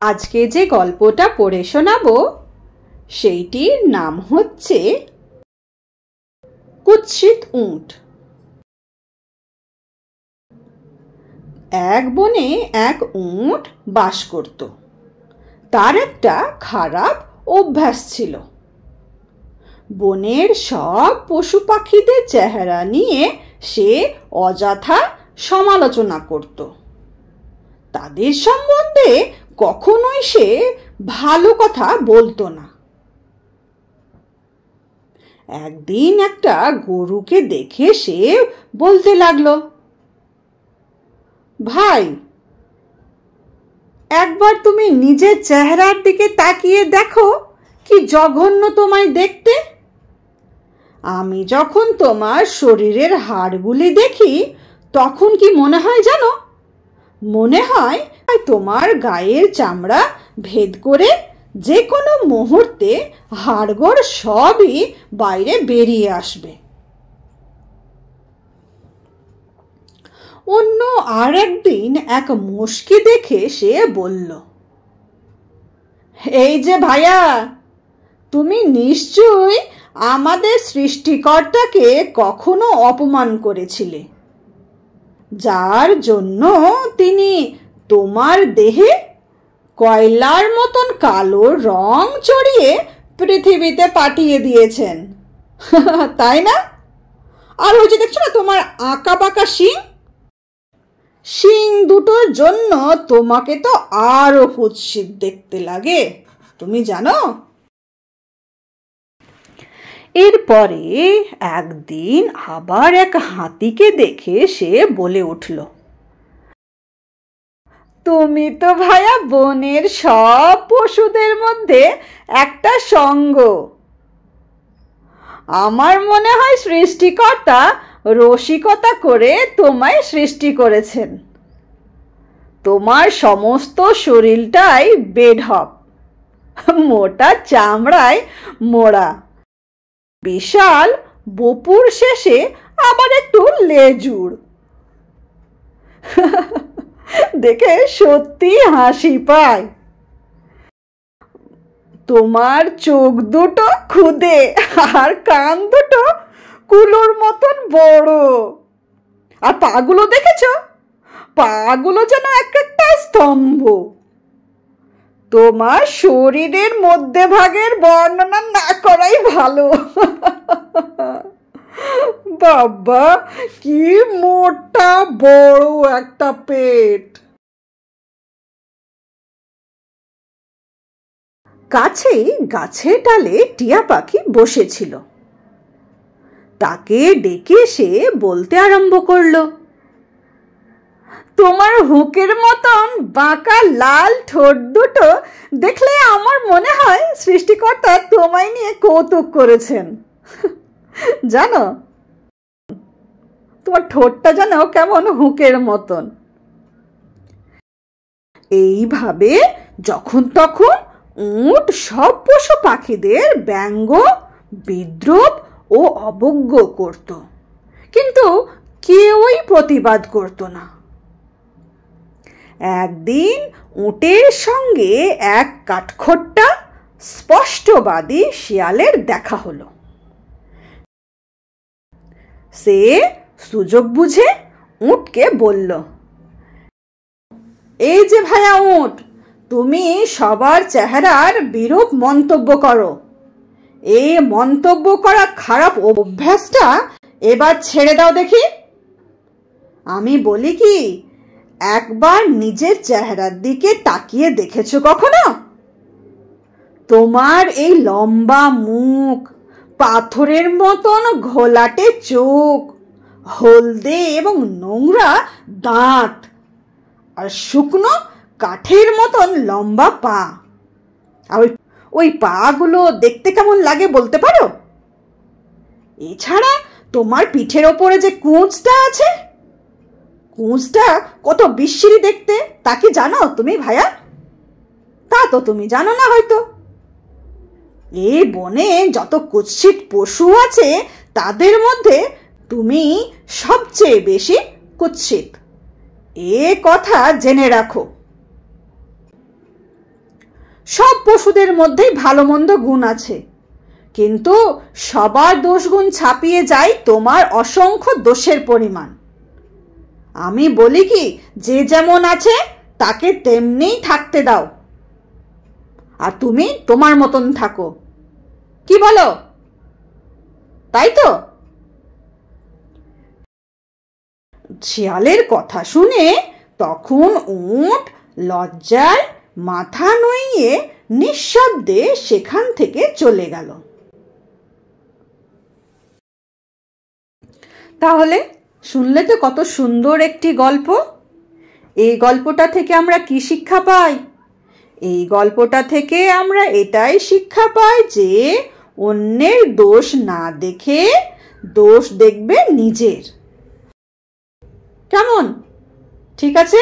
আজকে যে গল্পটা পড়ে শোনাবো সেইটির নাম হচ্ছে কুৎসিত উট। এক বনে এক উট বাস করত। তার একটা খারাপ অভ্যাস ছিল। বনের সব পশু পাখিদের চেহারা নিয়ে সে অযথা সমালোচনা করত। তাদের সম্বন্ধে কখনোই সে ভালো কথা বলতো না। একদিন একটা গরুকে দেখে সে বলতে লাগলো, ভাই, একবার তুমি নিজের চেহারার দিকে তাকিয়ে দেখো, কি জঘন্য তোমায় দেখতে। আমি যখন তোমার শরীরের হাড়গুলি দেখি তখন কি মনে হয় জানো? মনে হয় তোমার গায়ের চামড়া ভেদ করে যে কোনো মুহূর্তে হাড়গোড় সবই বাইরে বেরিয়ে আসবে। অন্য আর একদিন এক মুশকি দেখে সে বলল, এই যে ভাইয়া, তুমি নিশ্চয়ই আমাদের সৃষ্টিকর্তাকে কখনো অপমান করেছিলে, যার জন্য তিনি তোমার দেহে কয়লার মতন কালো রং চড়িয়ে পৃথিবীতে পাঠিয়ে দিয়েছেন, তাই না? আর ওই যে দেখছো না তোমার আঁকা বাঁকা শিং দুটোর জন্য তোমাকে তো আরো কুৎসিত দেখতে লাগে, তুমি জানো? এরপরে একদিন আবার এক হাতিকে দেখে সে বলে উঠল, তুমি তো ভাইয়া বনের সব পশুদের মধ্যে একটা সঙ্গ। আমার মনে হয় সৃষ্টিকর্তা রসিকতা করে তোমায় সৃষ্টি করেছেন। তোমার সমস্ত শরীরটাই বেঢপ, মোটা চামড়ায় মোড়া, বিশাল বপুর শেষে আবার একটু লেজুর। দেখে সত্যি হাসি পায়। তোমার চোখ দুটো খুদে আর কান দুটো কুলোর মতন বড়। আর পাগুলো দেখেছো? পাগুলো যেন একটা স্তম্ভ। তোমার শরীরের মধ্যে ভাগের বর্ণনা না করাই ভালো। বাবা, কি মোটা বড় একটা পেট। কাছেই গাছের ডালে টিয়া পাখি বসেছিল। তাকে ডেকে সে বলতে আরম্ভ করলো, তোমার হুকের মতন বাঁকা লাল ঠোঁট দুটো দেখলে আমার মনে হয় সৃষ্টিকর্তা তোমায় নিয়ে কৌতুক করেছেন। জানো, তোমার ঠোঁটটা যেন কেমন হুকের মতন। এইভাবে যখন তখন উট সব পশু পাখিদের ব্যঙ্গ, বিদ্রূপ ও অবজ্ঞ করত, কিন্তু কেউই প্রতিবাদ করত না। একদিন উটের সঙ্গে এক কাঠখোট্টা স্পষ্টবাদী শিয়ালের দেখা হলো। সে সুযোগ বুঝে উটকে বলল, এই যে ভাইয়া উট, তুমি সবার চেহারার বিরূপ মন্তব্য করো। এই মন্তব্য করা খারাপ অভ্যাসটা এবার ছেড়ে দাও দেখি। আমি বলি কি, একবার নিজের চেহারার দিকে তাকিয়ে দেখেছো কখনো? তোমার এই লম্বা মুখ, পাথরের মতন ঘোলাটে চোখ, হলদে এবং নোংরা দাঁত, আর শুকনো কাঠের মতন লম্বা পা। আর ওই পাগুলো দেখতে কেমন লাগে বলতে পারো? এছাড়া তোমার পিঠের ওপরে যে কুঁচটা আছে, কুঁচটা কত বিচ্ছিরি দেখতে, তা কি জানো তুমি ভাইয়া? তা তো তুমি জানো না হয়তো। এই বনে যত কুৎসিত পশু আছে তাদের মধ্যে তুমি সবচেয়ে বেশি কুৎসিত, এ কথা জেনে রাখো। সব পশুদের মধ্যেই ভালো মন্দ গুণ আছে, কিন্তু সবার দোষগুণ ছাপিয়ে যায় তোমার অসংখ্য দোষের পরিমাণ। আমি বলি কি, যে যেমন আছে তাকে তেমনিই থাকতে দাও, আর তুমি তোমার মতন থাকো। কি বলো, তাই তো? শিয়ালের কথা শুনে তখন উট লজ্জায় মাথা নুইয়ে নিঃশব্দে সেখান থেকে চলে গেল। তাহলে শুনলে তো কত সুন্দর একটি গল্প। এই গল্পটা থেকে আমরা কি শিক্ষা পাই? এই গল্পটা থেকে আমরা এটাই শিক্ষা পাই যে অন্যের দোষ না দেখে দোষ দেখবে নিজের। কেমন? ঠিক আছে?